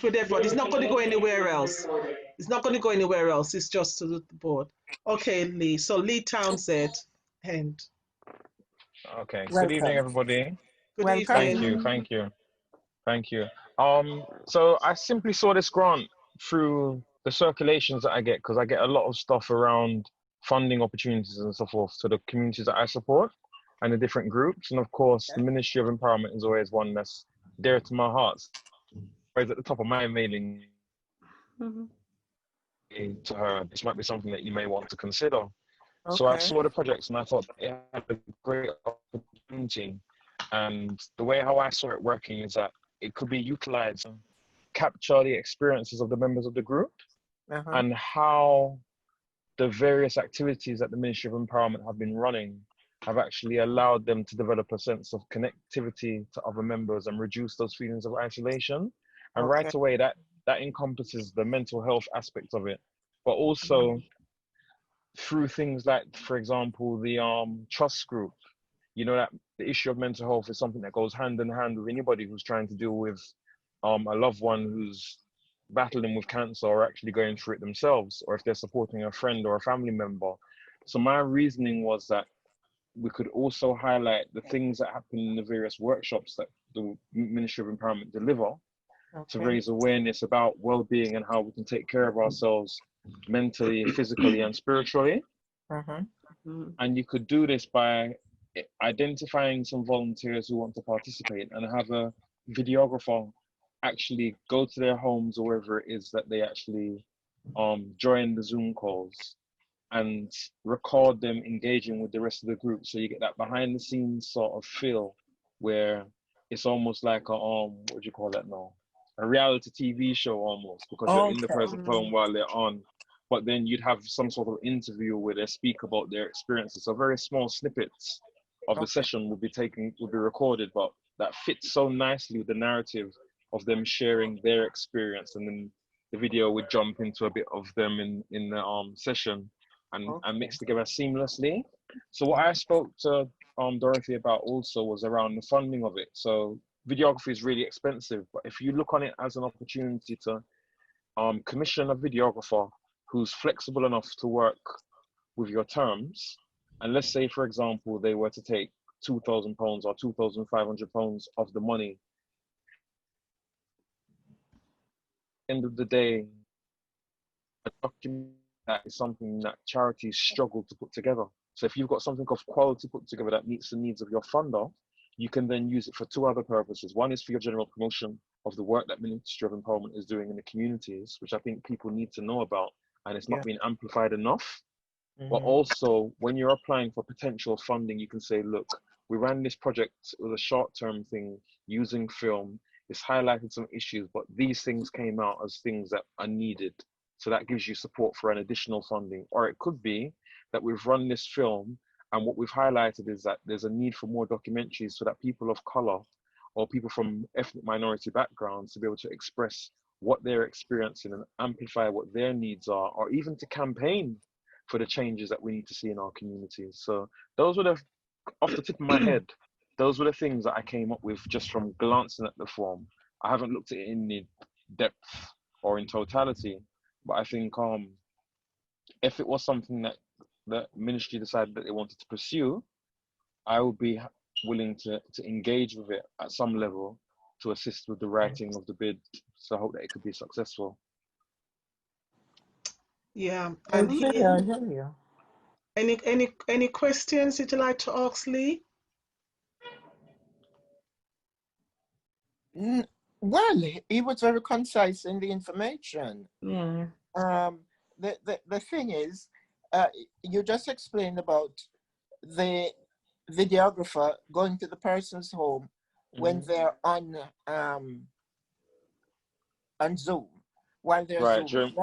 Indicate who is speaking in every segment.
Speaker 1: with everyone. It's not going to go anywhere else. It's not going to go anywhere else. It's just to the board. Okay, Lee. So Lee Townsend. And
Speaker 2: Okay. Good evening,
Speaker 3: Welcome.
Speaker 2: everybody.
Speaker 1: good
Speaker 3: Welcome.
Speaker 2: Thank
Speaker 1: evening.
Speaker 2: you. Thank you. Thank you. So I simply saw this grant through the circulations that I get, because I get a lot of stuff around funding opportunities and so forth to the communities that I support and the different groups. And of course, the Ministry of Empowerment is always one that's dear to my heart. Always at the top of my mailing to her, this might be something that you may want to consider. So I
Speaker 3: Okay.
Speaker 2: saw the projects and I thought it had a great opportunity. And the way how I saw it working is that it could be utilized to capture the experiences of the members of the group and how the various activities that the Ministry of Empowerment have been running have actually allowed them to develop a sense of connectivity to other members and reduce those feelings of isolation. And right away, that encompasses the mental health aspect of it, but also through things like, for example, the trust group. You know, that the issue of mental health is something that goes hand in hand with anybody who's trying to deal with a loved one who's battling with cancer or actually going through it themselves, or if they're supporting a friend or a family member. So my reasoning was that we could also highlight the things that happen in the various workshops that the Ministry of Empowerment deliver to raise awareness about well-being and how we can take care of ourselves mentally, physically, and spiritually. And you could do this by identifying some volunteers who want to participate and have a videographer actually go to their homes or wherever it is that they actually join the Zoom calls and record them engaging with the rest of the group. So you get that behind the scenes sort of feel where it's almost like a, what do you call that now? A reality TV show almost, because you're in the person's home while they're on, but then you'd have some sort of interview where they speak about their experiences. So very small snippets of the session would be recorded, but that fits so nicely with the narrative of them sharing their experience, and then the video would jump into a bit of them in the session and mix together seamlessly. So what I spoke to Dorothy about also was around the funding of it. So videography is really expensive, but if you look on it as an opportunity to commission a videographer who's flexible enough to work with your terms, and let's say, for example, they were to take £2,000 or £2,500 of the money, end of the day, a document that is something that charities struggle to put together. So if you've got something of quality put together that meets the needs of your funder, you can then use it for two other purposes. One is for your general promotion of the work that Ministry of Empowerment is doing in the communities, which I think people need to know about, and it's not being amplified enough. But also, when you're applying for potential funding, you can say, look, we ran this project with a short-term thing using film. It's highlighted some issues, but these things came out as things that are needed. So that gives you support for an additional funding. Or it could be that we've run this film, and what we've highlighted is that there's a need for more documentaries so that people of color or people from ethnic minority backgrounds to be able to express what they're experiencing and amplify what their needs are, or even to campaign for the changes that we need to see in our communities. So those were off the tip of my head, those were the things that I came up with just from glancing at the form. I haven't looked at it in the depth or in totality, but I think if it was something that the ministry decided that they wanted to pursue, I would be willing to engage with it at some level to assist with the writing of the bid. So I hope that it could be successful.
Speaker 1: Yeah. And any questions that you'd like to ask Lee?
Speaker 3: Well, he was very concise in the information. The thing is, you just explained about the videographer going to the person's home when they're on Zoom, while they're Zooming.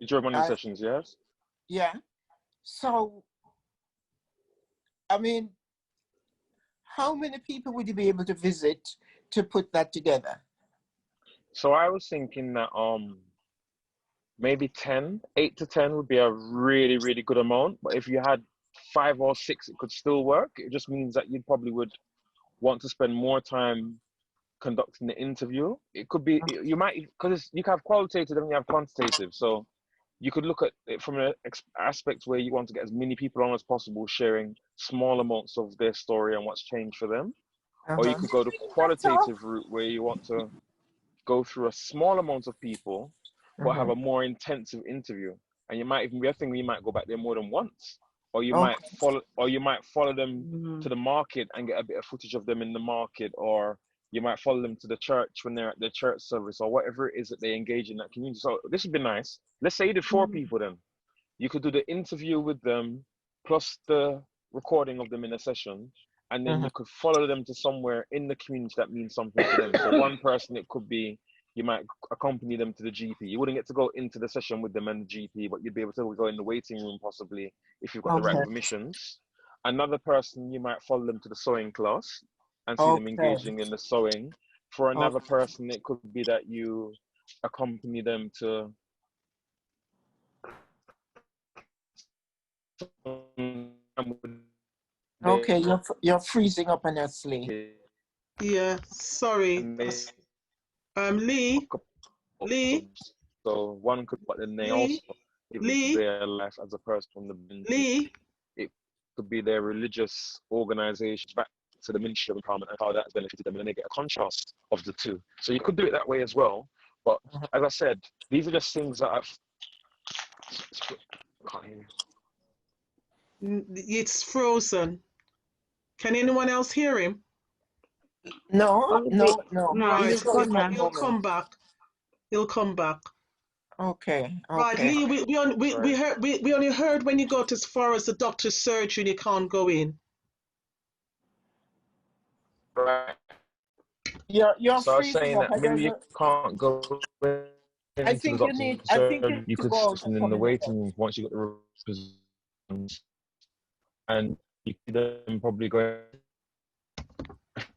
Speaker 2: During one of the sessions, yes.
Speaker 3: Yeah. So, I mean, how many people would you be able to visit to put that together?
Speaker 2: So I was thinking that maybe 8 to 10 would be a really, really good amount. But if you had 5 or 6, it could still work. It just means that you probably would want to spend more time conducting the interview. It could be, you might, because you can have qualitative and you have quantitative. So you could look at it from an aspect where you want to get as many people on as possible, sharing small amounts of their story and what's changed for them. Or you could go the qualitative route where you want to go through a small amount of people, but have a more intensive interview. And you might even be a thing where you might go back there more than once. Or you might follow them to the market and get a bit of footage of them in the market, or you might follow them to the church when they're at their church service, or whatever it is that they engage in that community. So this would be nice. Let's say you did 4 people then. You could do the interview with them plus the recording of them in a session, and then you could follow them to somewhere in the community that means something to them. So one person, it could be, you might accompany them to the GP. You wouldn't get to go into the session with them and the GP, but you'd be able to go in the waiting room possibly if you've got the right permissions. Another person, you might follow them to the sewing class and see them engaging in the sewing. For another person, it could be that you accompany them to
Speaker 3: Okay, you're freezing up on us, Lee.
Speaker 1: Yeah, sorry. Lee.
Speaker 2: So one could, but then they also live their life as a person from the
Speaker 1: Lee.
Speaker 2: It could be their religious organization back to the Ministry of Empowerment and how that has benefited them, and then they get a contrast of the two. So you could do it that way as well. But as I said, these are just things that I've. Can't hear you.
Speaker 1: It's frozen. Can anyone else hear him?
Speaker 3: No.
Speaker 1: Right, he'll come back. He'll come back.
Speaker 3: Okay.
Speaker 1: Right, Lee, we only heard when you got as far as the doctor's surgery and you can't go in.
Speaker 2: Right.
Speaker 3: You're
Speaker 2: so I was
Speaker 3: freezing
Speaker 2: saying
Speaker 3: up.
Speaker 2: that maybe you can't go
Speaker 3: I think you need. I think
Speaker 2: you could sit in the waiting room once you got the representations, and you could then probably go.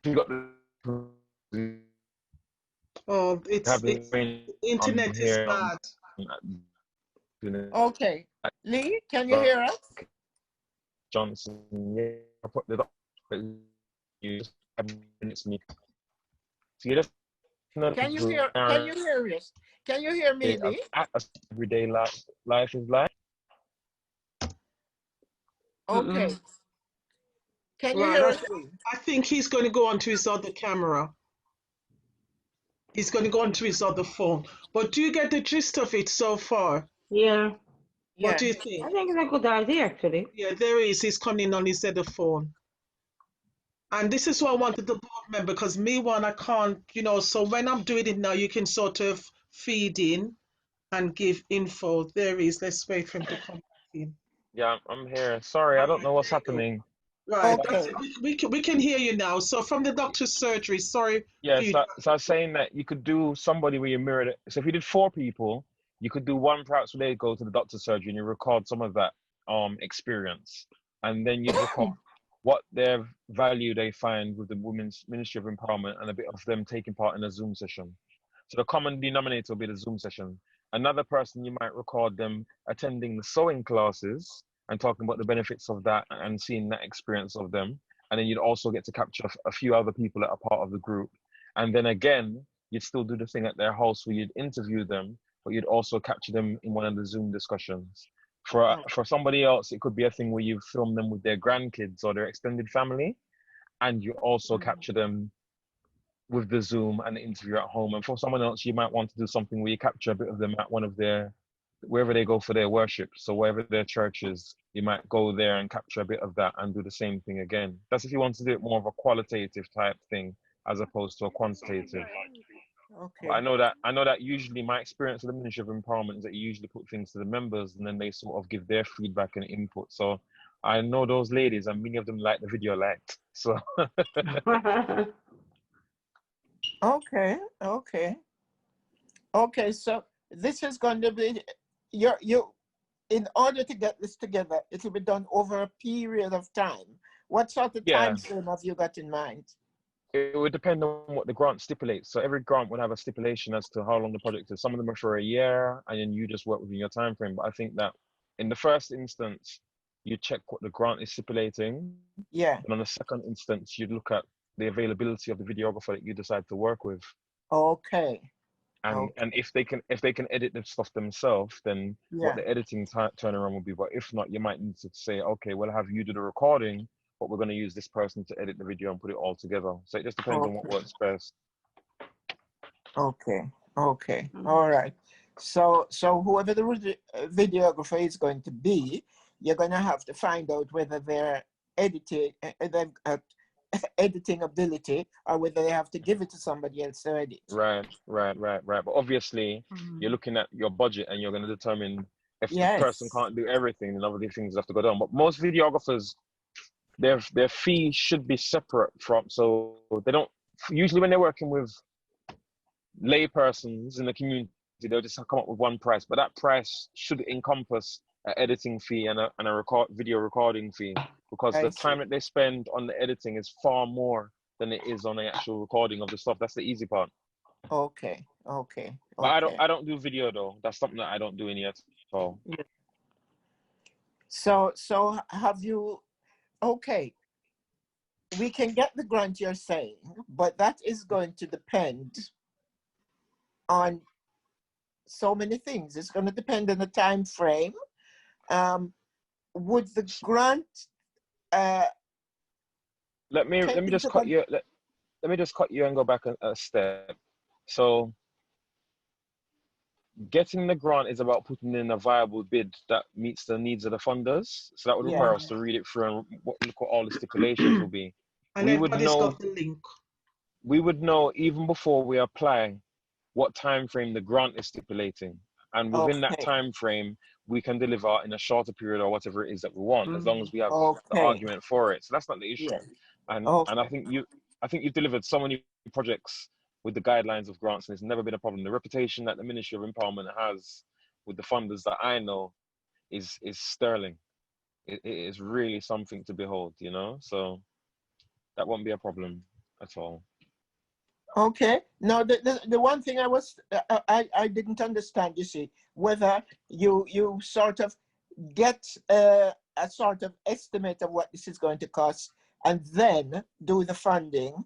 Speaker 2: You got the.
Speaker 1: Oh, the internet is bad.
Speaker 3: Okay, Lee, can you hear us?
Speaker 2: Johnson, yeah, I put the you just have minutes me. So you just
Speaker 3: Can you hear us? Can you hear me, Lee?
Speaker 2: Everyday life is life.
Speaker 3: Okay. Can you hear us?
Speaker 1: I think he's going to go onto his other camera. He's going to go onto his other phone. But do you get the gist of it so far?
Speaker 4: Yeah.
Speaker 1: What do you think?
Speaker 4: I think it's a good idea, actually.
Speaker 1: Yeah, there he is. He's coming on his other phone. And this is what I wanted the board member, because I can't, so when I'm doing it now, you can sort of feed in and give info. There he is. Let's wait for him to come in.
Speaker 2: Yeah, I'm here. Sorry, I don't know what's happening.
Speaker 1: Right, okay. We can hear you now. So from the doctor's surgery, sorry.
Speaker 2: Yeah, so I was saying that you could do somebody where you mirrored it. So if you did 4 people, you could do one perhaps where they go to the doctor's surgery and you record some of that experience. And then you record what their value they find with the Women's Ministry of Empowerment and a bit of them taking part in a Zoom session. So the common denominator will be the Zoom session. Another person, you might record them attending the sewing classes and talking about the benefits of that and seeing that experience of them. And then you'd also get to capture a few other people that are part of the group. And then again, you'd still do the thing at their house where you'd interview them, but you'd also capture them in one of the Zoom discussions. For somebody else, it could be a thing where you film them with their grandkids or their extended family, and you also capture them with the Zoom and the interview at home. And for someone else, you might want to do something where you capture a bit of them at one of their, wherever they go for their worship. So wherever their church is, you might go there and capture a bit of that and do the same thing again. That's if you want to do it more of a qualitative type thing as opposed to a quantitative.
Speaker 3: Okay.
Speaker 2: I know that usually my experience with the Ministry of Empowerment is that you usually put things to the members and then they sort of give their feedback and input. So I know those ladies and many of them like the video liked. So
Speaker 3: Okay, so this is going to be you in order to get this together, it will be done over a period of time. What sort of time frame have you got in mind?
Speaker 2: It would depend on what the grant stipulates. So every grant would have a stipulation as to how long the project is. Some of them are for a year and then you just work within your time frame. But I think that in the first instance, you check what the grant is stipulating.
Speaker 3: Yeah.
Speaker 2: And on the second instance, you'd look at the availability of the videographer that you decide to work with.
Speaker 3: Okay.
Speaker 2: And
Speaker 3: Okay.
Speaker 2: if they can edit the stuff themselves, then what
Speaker 3: Yeah.
Speaker 2: the editing turnaround will be. But if not, you might need to say, okay, we'll have you do the recording, but we're going to use this person to edit the video and put it all together. So it just depends on what
Speaker 3: Okay.
Speaker 2: works best.
Speaker 3: Okay. Okay.
Speaker 4: Mm.
Speaker 3: All right. So whoever the videographer is going to be, you're going to have to find out whether they're they've got editing ability, or whether they have to give it to somebody else to edit.
Speaker 2: Right. But obviously, you're looking at your budget and you're going to determine if the person
Speaker 3: Yes.
Speaker 2: can't do everything, then other things have to go down. But most videographers, their fee should be separate from, so they don't, usually when they're working with lay persons in the community, they'll just come up with one price, but that price should encompass an editing fee and a video recording fee, because
Speaker 3: I
Speaker 2: the
Speaker 3: see.
Speaker 2: time that they spend on the editing is far more than it is on the actual recording of the stuff. That's the easy part.
Speaker 3: Okay. Okay.
Speaker 2: But
Speaker 3: Okay.
Speaker 2: I don't do video though. That's something that I don't do any at all.
Speaker 3: So have you? Okay. We can get the grant you're saying, but that is going to depend on so many things. It's going to depend on the time frame. Would the grant
Speaker 2: Let me
Speaker 3: take
Speaker 2: just
Speaker 3: into
Speaker 2: cut you. Let me just cut you and go back a step. So getting the grant is about putting in a viable bid that meets the needs of the funders. So that would
Speaker 3: Yeah.
Speaker 2: require us to read it through and look what all the stipulations will be.
Speaker 1: And
Speaker 2: We would
Speaker 1: everybody's
Speaker 2: know.
Speaker 1: got the link.
Speaker 2: We would know even before we apply what time frame the grant is stipulating, and within that
Speaker 3: Okay.
Speaker 2: time frame, we can deliver in a shorter period or whatever it is that we want, as long as we have the
Speaker 3: Okay.
Speaker 2: argument for it. So that's not the issue.
Speaker 3: Yeah.
Speaker 2: And
Speaker 3: Okay.
Speaker 2: I think you've delivered so many projects with the guidelines of grants, and it's never been a problem. The reputation that the Ministry of Empowerment has with the funders that I know is sterling. It is really something to behold, you know. So that won't be a problem at all.
Speaker 3: Okay. Now, the one thing I didn't understand, you see, whether you sort of get a sort of estimate of what this is going to cost, and then do the funding,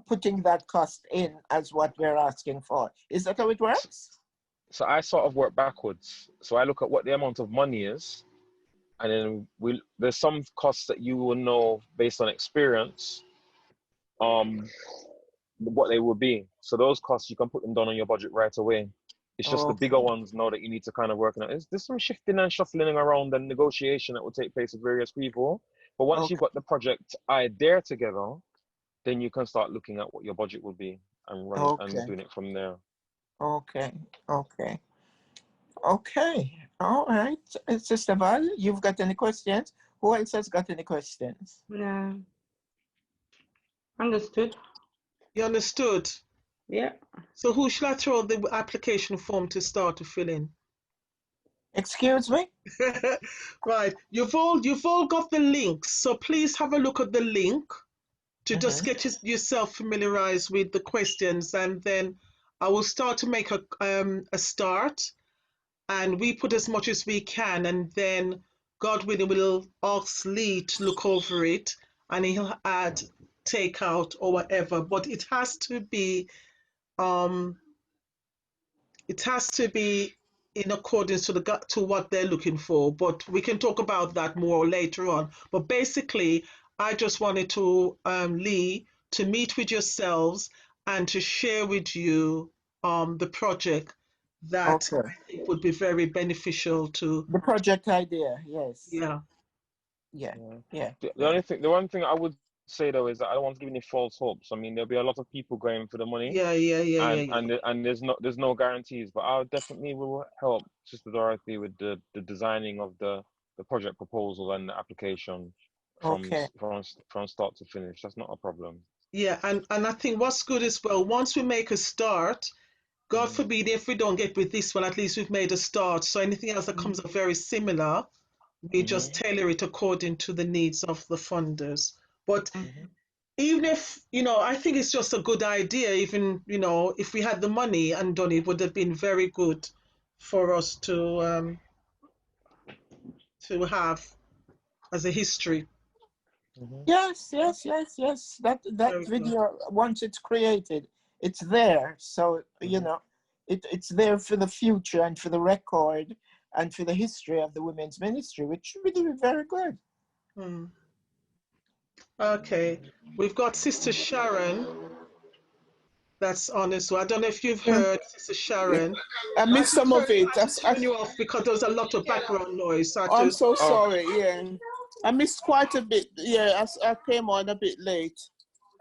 Speaker 3: putting that cost in as what we're asking for. Is that how it works?
Speaker 2: So I sort of work backwards. So I look at what the amount of money is, and then there's some costs that you will know based on experience, what they will be. So those costs, you can put them down on your budget right away. It's just the bigger
Speaker 3: Okay.
Speaker 2: ones now that you need to kind of work on it. There's some shifting and shuffling around and negotiation that will take place with various people. But once
Speaker 3: Okay.
Speaker 2: you've got the project idea together, then you can start looking at what your budget will be and running and
Speaker 3: Okay.
Speaker 2: doing it from there.
Speaker 3: Okay. Okay. Okay. All right. Sister Val, you've got any questions? Who else has got any questions?
Speaker 4: Yeah. Understood.
Speaker 1: You understood?
Speaker 4: Yeah.
Speaker 1: So who shall I throw the application form to start to fill in?
Speaker 3: Excuse me?
Speaker 1: Right. You've all got the links. So please have a look at the link to just get yourself familiarized with the questions, and then I will start to make a start, and we put as much as we can, and then God willing, we'll ask Lee to look over it, and he'll add, take out, or whatever. But it has to be in accordance to what they're looking for. But we can talk about that more later on. But basically, I just wanted to Lee, to meet with yourselves and to share with you the project that
Speaker 3: Okay.
Speaker 1: I think would be very beneficial to.
Speaker 3: The project idea, yes.
Speaker 1: Yeah.
Speaker 3: Yeah.
Speaker 2: Yeah.
Speaker 3: Yeah.
Speaker 2: The one thing I would say though is that I don't want to give any false hopes. I mean, there'll be a lot of people going for the money, and there's no guarantees. But I definitely will help Sister Dorothy with the designing of the project proposal and the application from
Speaker 3: Okay.
Speaker 2: from start to finish. That's not a problem.
Speaker 1: Yeah, and I think what's good as well, once we make a start, God forbid if we don't get with this one, at least we've made a start. So anything else that comes up very similar, we just tailor it according to the needs of the funders. But even if, I think it's just a good idea, even, if we had the money and done it, would have been very good for us to have as a history.
Speaker 2: Mhm.
Speaker 3: Yes, yes, yes, yes. That
Speaker 1: Very good.
Speaker 3: video, once it's created, it's there. So,
Speaker 2: Mhm.
Speaker 3: it's there for the future and for the record and for the history of the women's ministry, which really very good.
Speaker 1: Hmm. Okay, we've got Sister Sharon that's on as well. I don't know if you've
Speaker 5: Yeah.
Speaker 1: heard Sister Sharon.
Speaker 5: I missed some of it.
Speaker 1: I had to turn you off because there was a lot of background noise. So I had
Speaker 5: I'm
Speaker 1: to,
Speaker 5: so
Speaker 2: Oh,
Speaker 5: sorry. Yeah, I missed quite a bit. Yeah, I came on a bit late.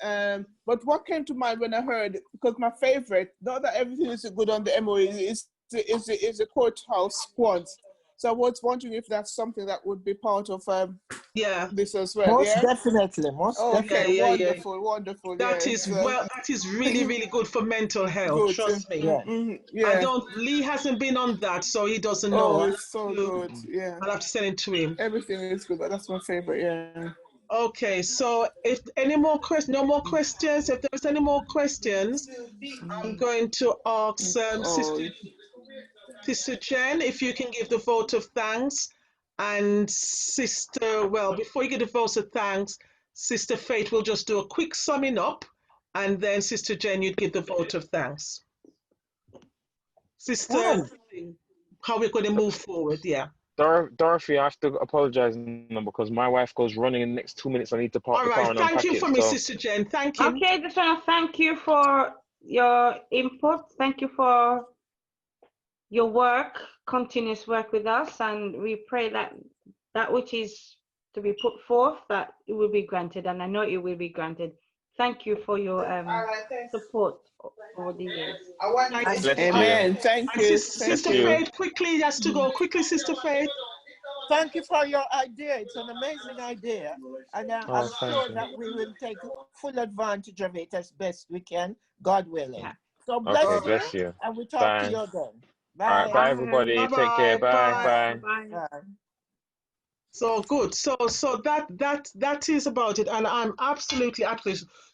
Speaker 5: But what came to mind when I heard, because my favorite, not that everything is good on the MOE, is the courthouse squads. So I was wondering if that's something that would be part of
Speaker 1: yeah,
Speaker 5: this as well.
Speaker 3: Most
Speaker 5: Yeah.
Speaker 3: definitely, most
Speaker 1: yeah,
Speaker 5: Okay.
Speaker 3: definitely.
Speaker 1: yeah, yeah.
Speaker 5: Wonderful. Wonderful.
Speaker 1: That
Speaker 5: Yeah.
Speaker 1: is
Speaker 5: It's
Speaker 1: well, that is really, really good for mental health.
Speaker 5: good.
Speaker 1: Trust me.
Speaker 3: Yeah.
Speaker 1: I
Speaker 5: Yeah.
Speaker 1: don't. Lee hasn't been on that, so he doesn't know.
Speaker 5: Oh, it's so good. Yeah.
Speaker 1: I'll have to send it to him.
Speaker 5: Everything is good, but that's my favorite. Yeah.
Speaker 1: Okay, so if any more questions, no more questions. If there's any more questions, I'm going to ask
Speaker 5: Oh,
Speaker 1: Sister Jen if you can give the vote of thanks, and Sister. Well, before you give the vote of thanks, Sister Faith will just do a quick summing up, and then Sister Jen, you'd give the vote of thanks. Sister,
Speaker 3: Oh,
Speaker 1: how we're going to move forward? Yeah.
Speaker 2: Dorothy, I have to apologize now because my wife goes running in the next 2 minutes. I need to park
Speaker 1: All
Speaker 2: the car
Speaker 1: right.
Speaker 2: and
Speaker 1: Thank
Speaker 2: unpack
Speaker 1: you
Speaker 2: it.
Speaker 1: for me,
Speaker 2: So,
Speaker 1: Sister Jen. Thank you.
Speaker 4: Okay, just want to thank you for your input. Thank you for your work, continuous work with us, and we pray that that which is to be put forth, that it will be granted, and I know it will be granted. Thank you for your support over the years.
Speaker 1: Thank you,
Speaker 2: bless
Speaker 1: Sister.
Speaker 2: you.
Speaker 5: amen. Thank
Speaker 1: And
Speaker 5: you.
Speaker 2: Bless
Speaker 1: Sister
Speaker 5: Thank you.
Speaker 2: you.
Speaker 1: Faith, quickly, has to go. Quickly, Sister Faith.
Speaker 3: thank you for your idea. It's an amazing idea. And
Speaker 2: Oh,
Speaker 3: I'm
Speaker 2: thank
Speaker 3: sure
Speaker 2: you.
Speaker 3: that we will take full advantage of it as best we can, God willing.
Speaker 4: Yeah.
Speaker 3: So
Speaker 2: Okay,
Speaker 3: bless you,
Speaker 2: bless you.
Speaker 3: and we talk to
Speaker 2: Bye.
Speaker 3: you again.
Speaker 2: All right,
Speaker 3: Bye.
Speaker 2: bye,
Speaker 4: Bye.
Speaker 2: everybody. Take care.
Speaker 1: Bye-bye.
Speaker 2: Bye,
Speaker 1: Bye.
Speaker 2: bye.
Speaker 4: Bye.
Speaker 3: Bye.
Speaker 1: So good. So that is about it. And I'm absolutely.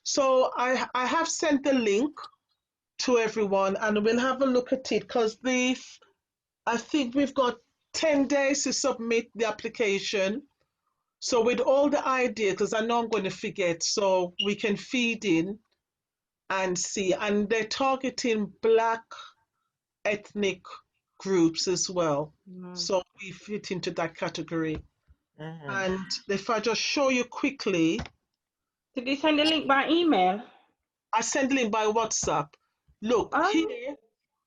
Speaker 1: So I have sent the link to everyone, and we'll have a look at it because I think we've got 10 days to submit the application. So with all the ideas, because I know I'm going to forget, so we can feed in and see. And they're targeting Black ethnic groups as well. So we fit into that category.
Speaker 3: Mhm.
Speaker 1: And if I just show you quickly,
Speaker 4: Did you send the link by email?
Speaker 1: I send the link by WhatsApp. Look
Speaker 4: Oh,
Speaker 1: here,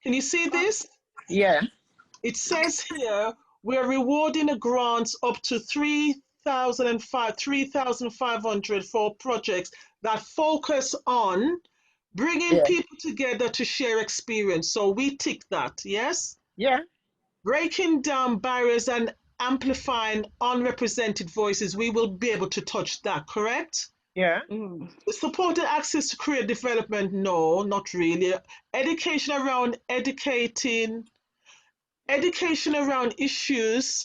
Speaker 1: can you see this?
Speaker 3: Yeah.
Speaker 1: It says here we're rewarding a grant up to 3,500 for projects that focus on bringing
Speaker 3: Yeah.
Speaker 1: people together to share experience. So we tick that, yes?
Speaker 3: Yeah.
Speaker 1: Breaking down barriers and amplifying unrepresented voices, we will be able to touch that, correct?
Speaker 3: Yeah.
Speaker 1: Supported access to career development, no, not really. Education around education around issues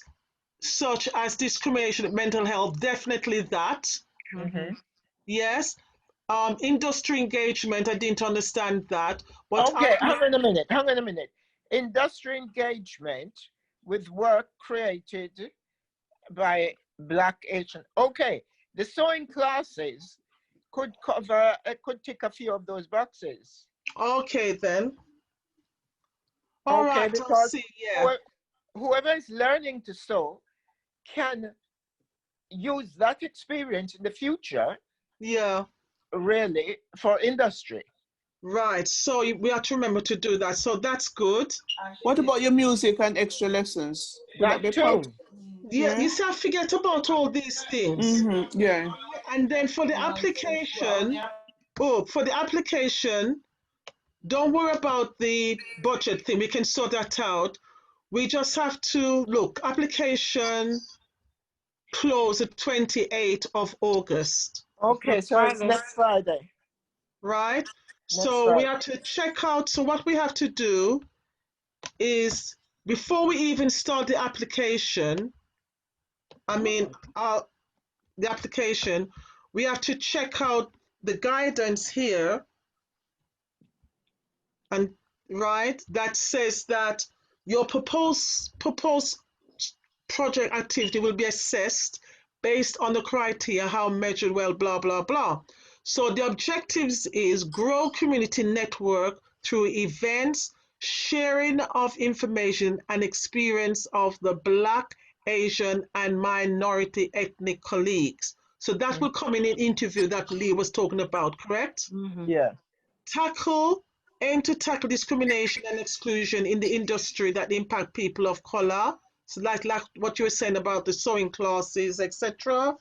Speaker 1: such as discrimination, mental health, definitely that.
Speaker 3: Mhm.
Speaker 1: Yes. Industry engagement, I didn't understand that. But
Speaker 3: Okay, hang on a minute. Hang on a minute. Industry engagement with work created by Black Asian. Okay, the sewing classes could cover, could tick a few of those boxes.
Speaker 1: okay then. All
Speaker 3: Okay,
Speaker 1: right, I
Speaker 3: because
Speaker 1: see, yeah.
Speaker 3: whoever is learning to sew can use that experience in the future,
Speaker 1: Yeah.
Speaker 3: really, for industry.
Speaker 1: Right. So we have to remember to do that. So that's good.
Speaker 5: What about your music and extra lessons? Would that
Speaker 3: That
Speaker 5: be part?
Speaker 3: too.
Speaker 1: Yeah,
Speaker 5: Yeah.
Speaker 1: you see, I forget about all these things.
Speaker 5: Yeah.
Speaker 1: And then for the application, oh, for the application, don't worry about the budget thing. We can sort that out. We just have to look, application close the 28th of August,
Speaker 3: Okay, so it's
Speaker 4: Friday.
Speaker 3: next Friday.
Speaker 1: right?
Speaker 3: Next
Speaker 1: So we
Speaker 3: Friday.
Speaker 1: have to check out. So what we have to do is before we even start the application, I mean, the application, we have to check out the guidance here, and right, that says that your proposed project activity will be assessed based on the criteria, how measured, well, blah, blah, blah. So the objectives is grow community network through events, sharing of information and experience of the Black, Asian, and minority ethnic colleagues. So that will come in an interview that Lee was talking about, correct?
Speaker 3: Yeah.
Speaker 1: Aim to tackle discrimination and exclusion in the industry that impact people of color. So like what you were saying about the sewing classes, etc.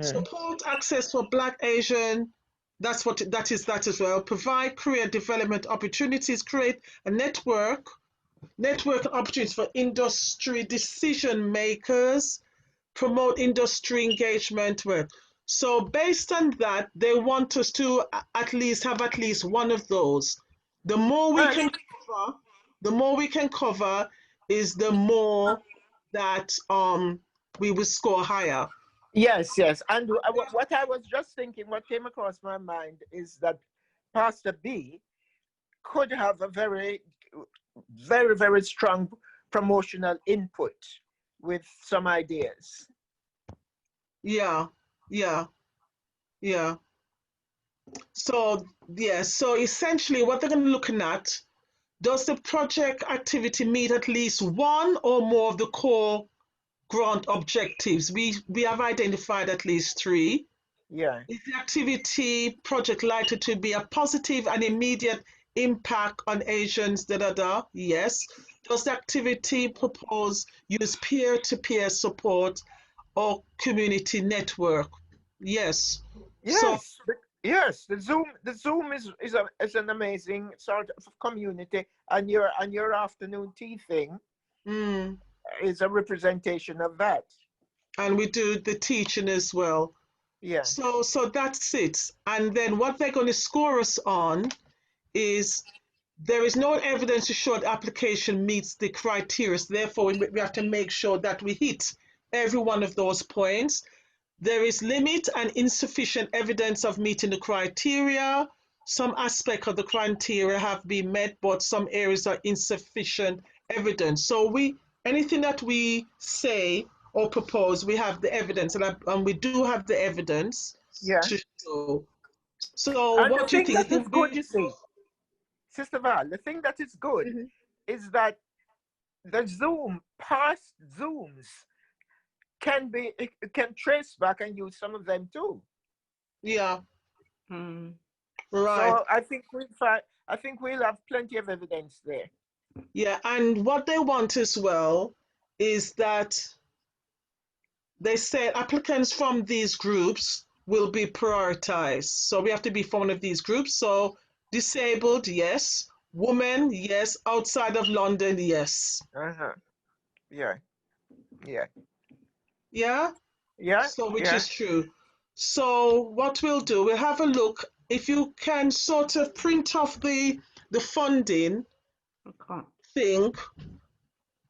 Speaker 1: Support access for Black, Asian, that is as well. Provide career development opportunities, create a network opportunities for industry decision makers, promote industry engagement work. So based on that, they want us to have at least one of those. The more we can cover is the more that we will score higher.
Speaker 3: Yes. And what I was just thinking, what came across my mind is that Pastor B could have a very, very, very strong promotional input with some ideas.
Speaker 1: Yeah. So so essentially what they're going to be looking at, does the project activity meet at least one or more of the core grant objectives? We have identified at least 3.
Speaker 3: Yeah.
Speaker 1: Is the activity project likely to be a positive and immediate impact on Asians? Yes. Does the activity propose use peer-to-peer support or community network? Yes.
Speaker 3: Yes. Yes. The Zoom is an amazing sort of community, and your afternoon tea thing is a representation of that.
Speaker 1: And we do the teaching as well.
Speaker 3: Yeah.
Speaker 1: So that's it. And then what they're going to score us on is there is no evidence to show the application meets the criteria. So therefore, we have to make sure that we hit every one of those points. There is limit and insufficient evidence of meeting the criteria. Some aspect of the criteria have been met, but some areas are insufficient evidence. So anything that we say or propose, we have the evidence, and we do have the evidence to show. So
Speaker 3: And
Speaker 1: what do you think?
Speaker 3: That is good, you see, Sister Val, the thing that is good is that the past Zooms can trace back and use some of them too.
Speaker 1: Yeah.
Speaker 4: Mm.
Speaker 1: Right.
Speaker 3: So I think we'll have plenty of evidence there.
Speaker 1: Yeah, and what they want as well is that they said applicants from these groups will be prioritized. So we have to be from one of these groups. So disabled, yes. Women, yes. Outside of London, yes.
Speaker 3: Yeah.
Speaker 1: So which is true. So what we'll do, we'll have a look. If you can sort of print off the funding thing,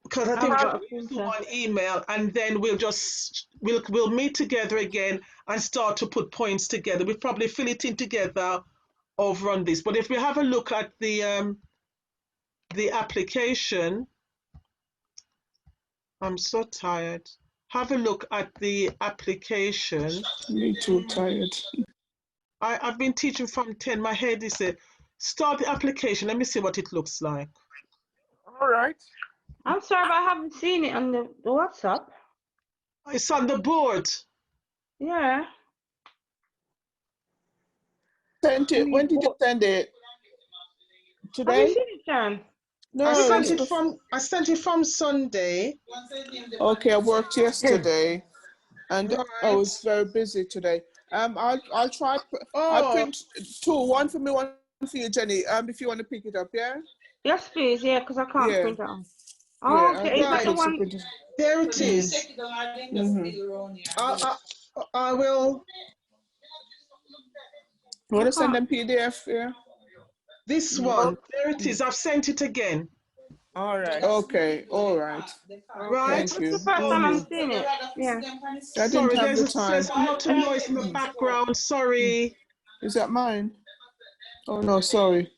Speaker 1: because I think we'll do one email, and then we'll meet together again and start to put points together. We'll probably fill it in together over on this. But if we have a look at the application, I'm so tired. Have a look at the application.
Speaker 5: Me too, tired.
Speaker 1: I've been teaching from 10. My head is start the application. Let me see what it looks like.
Speaker 3: All right.
Speaker 4: I'm sorry, but I haven't seen it on the WhatsApp.
Speaker 1: It's on the board.
Speaker 4: Yeah.
Speaker 5: When did you send it? Today?
Speaker 4: Have you seen it, Sharon?
Speaker 5: No,
Speaker 1: I sent it from Sunday.
Speaker 5: Okay, I worked yesterday, and I was very busy today. I'll try. I'll print 2, one for me, one for you, Jenny. If you want to pick it up, yeah.
Speaker 4: Yes, please. Yeah, because I can't print it on.
Speaker 5: Oh,
Speaker 4: yeah, okay. Is that the one?
Speaker 1: There it is. I will.
Speaker 5: You want to send them PDF? Yeah.
Speaker 1: This one. There it is. I've sent it again.
Speaker 3: All right.
Speaker 5: Okay. All right.
Speaker 1: Right.
Speaker 5: Thank you.
Speaker 4: It's the first time I'm seeing it. Yeah.
Speaker 5: I didn't have the time.
Speaker 1: There's a lot of noise in the background. Sorry.
Speaker 5: Is that mine? Oh no, sorry.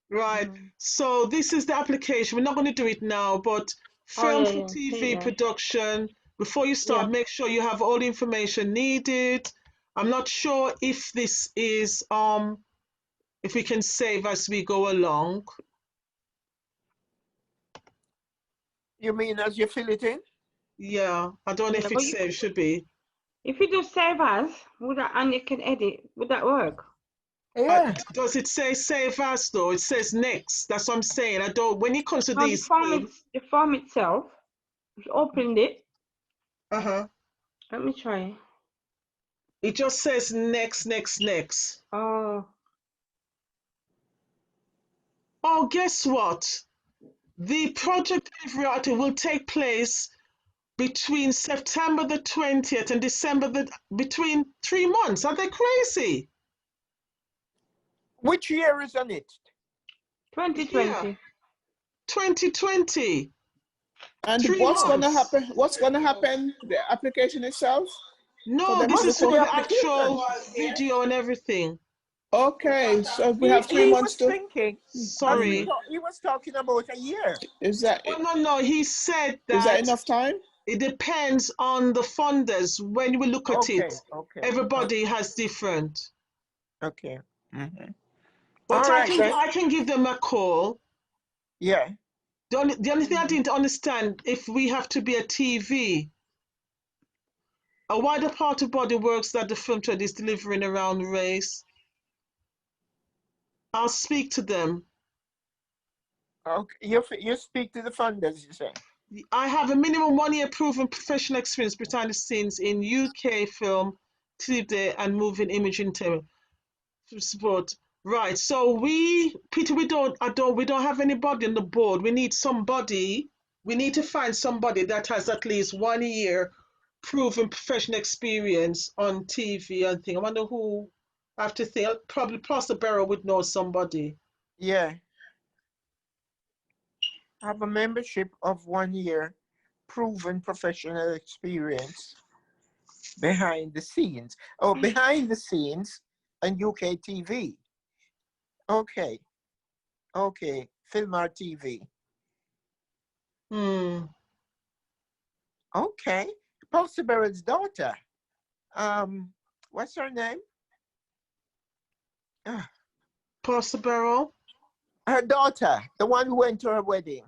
Speaker 1: Right. So this is the application. We're not going to do it now, but film for TV production, Before you start,
Speaker 3: Yeah.
Speaker 1: make sure you have all the information needed. I'm not sure if this is if we can save as we go along.
Speaker 3: You mean as you fill it in?
Speaker 1: Yeah, I don't know
Speaker 4: Yeah,
Speaker 1: if
Speaker 4: but
Speaker 1: it's saved, should be.
Speaker 4: if you do save as, would that, and you can edit, would that work?
Speaker 3: Yeah.
Speaker 1: Does it say save as though? It says next. That's what I'm saying. I don't, when it comes to
Speaker 4: No,
Speaker 1: these things,
Speaker 4: the form itself, if you opened it,
Speaker 1: uh-huh,
Speaker 4: let me try.
Speaker 1: it just says next, next, next.
Speaker 4: Oh,
Speaker 1: Oh, guess what? The project delivery will take place between September the 20th and December between 3 months. Are they crazy?
Speaker 3: Which year is on it?
Speaker 4: 2020.
Speaker 1: Yeah, 2020.
Speaker 5: And
Speaker 1: 3
Speaker 5: what's going to
Speaker 1: months.
Speaker 5: happen? What's going to happen? The application itself?
Speaker 1: No,
Speaker 5: them
Speaker 1: this
Speaker 5: to
Speaker 1: is
Speaker 5: look
Speaker 1: for
Speaker 5: for-
Speaker 1: the actual video and everything.
Speaker 5: Okay, so we have 3
Speaker 3: He
Speaker 5: months
Speaker 3: was
Speaker 5: to.
Speaker 3: thinking.
Speaker 1: Sorry.
Speaker 3: He was talking about a year.
Speaker 5: Is that
Speaker 1: No. He said
Speaker 5: is that
Speaker 1: that
Speaker 5: enough time?
Speaker 1: it depends on the funders. When we look at
Speaker 3: Okay.
Speaker 1: it,
Speaker 3: Okay.
Speaker 1: everybody has different.
Speaker 3: Okay. Mhm.
Speaker 1: But
Speaker 3: All right, then.
Speaker 1: I can give them a call.
Speaker 3: Yeah.
Speaker 1: The only thing I didn't understand, if we have to be a TV, a wider part of body works that the film trade is delivering around race. I'll speak to them.
Speaker 3: Okay. You speak to the funders, you say?
Speaker 1: I have a minimum 1 year proven professional experience behind the scenes in UK film, TV and moving imaging support. Right. So Peter, we don't have anybody on the board. We need somebody. We need to find somebody that has at least 1 year proven professional experience on TV and thing. I wonder who. I have to think. Probably Pastor Barrow would know somebody.
Speaker 3: Yeah. Have a membership of 1 year, proven professional experience behind the scenes. Oh, behind the scenes on UK TV. Okay. Okay. Filmar TV. Okay. Pastor Barrett's daughter. What's her name?
Speaker 1: Pastor Barrow.
Speaker 3: Her daughter, the one who went to her wedding.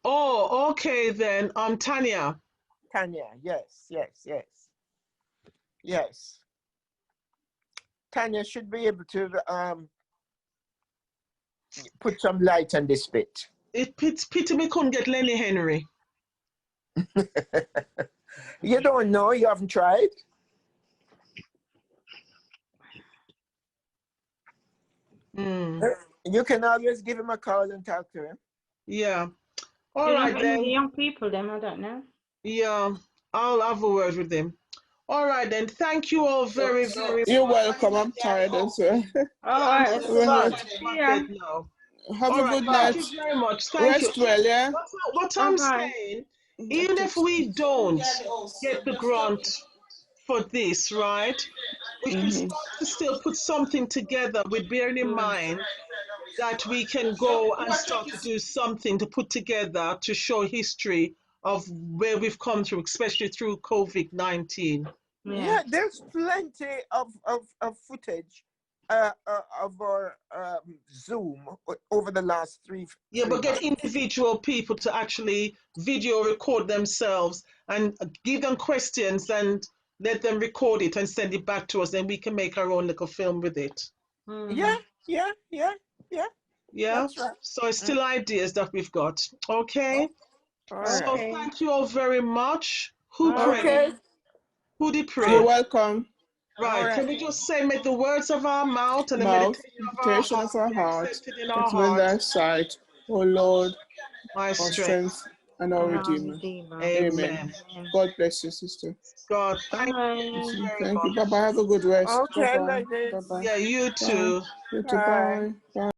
Speaker 1: Oh, okay then. Tanya.
Speaker 3: Tanya, yes. Tanya should be able to put some light on this bit.
Speaker 1: It's pity we couldn't get Lenny Henry.
Speaker 3: You don't know, you haven't tried. You can always give him a call and talk to him.
Speaker 1: Yeah. All
Speaker 4: Do you
Speaker 1: right
Speaker 4: have any
Speaker 1: then.
Speaker 4: young people then? I don't know.
Speaker 1: Yeah, I'll have a word with him. All right then. Thank you all very, very
Speaker 5: You're
Speaker 1: much.
Speaker 5: welcome. I'm tired as well.
Speaker 4: All
Speaker 1: I'm
Speaker 4: right.
Speaker 1: so
Speaker 5: Right.
Speaker 1: bad now.
Speaker 5: Have
Speaker 1: All
Speaker 5: a
Speaker 1: right,
Speaker 5: good night.
Speaker 1: thank you very much. Thank
Speaker 5: Rest
Speaker 1: you.
Speaker 5: well, yeah?
Speaker 1: What I'm
Speaker 4: Bye-bye.
Speaker 1: saying, even if we don't get the grant for this, right, we can start to still put something together with bearing in mind that we can go and start to do something to put together to show history of where we've come through, especially through COVID-19.
Speaker 3: Yeah, there's plenty of footage of our Zoom over the last three
Speaker 1: Yeah, but get
Speaker 3: months.
Speaker 1: individual people to actually video record themselves and give them questions and let them record it and send it back to us. Then we can make our own little film with it.
Speaker 3: Yeah.
Speaker 1: Yeah.
Speaker 3: That's right.
Speaker 1: So it's still ideas that we've got. Okay.
Speaker 3: All
Speaker 1: So
Speaker 3: right.
Speaker 1: thank you all very much. Who prayed?
Speaker 3: Okay.
Speaker 1: Who did pray?
Speaker 5: You're welcome.
Speaker 1: Right.
Speaker 3: All
Speaker 1: Can we just say, make the words of our mouth and the
Speaker 5: Mouth,
Speaker 1: meditation of our heart be accepted in our
Speaker 5: It's in thy
Speaker 1: heart,
Speaker 5: sight, O Lord,
Speaker 1: my
Speaker 5: our
Speaker 1: strength.
Speaker 5: strength and our Redeemer. Amen. God bless you, sister.
Speaker 1: God, thank you
Speaker 4: Bye.
Speaker 1: very
Speaker 5: Thank you.
Speaker 1: much.
Speaker 5: Bye-bye. Have a good rest.
Speaker 3: Okay,
Speaker 5: Bye-bye.
Speaker 3: ladies.
Speaker 5: Bye-bye.
Speaker 1: Yeah, you too.
Speaker 5: You too.
Speaker 3: Bye.
Speaker 5: Bye. Bye.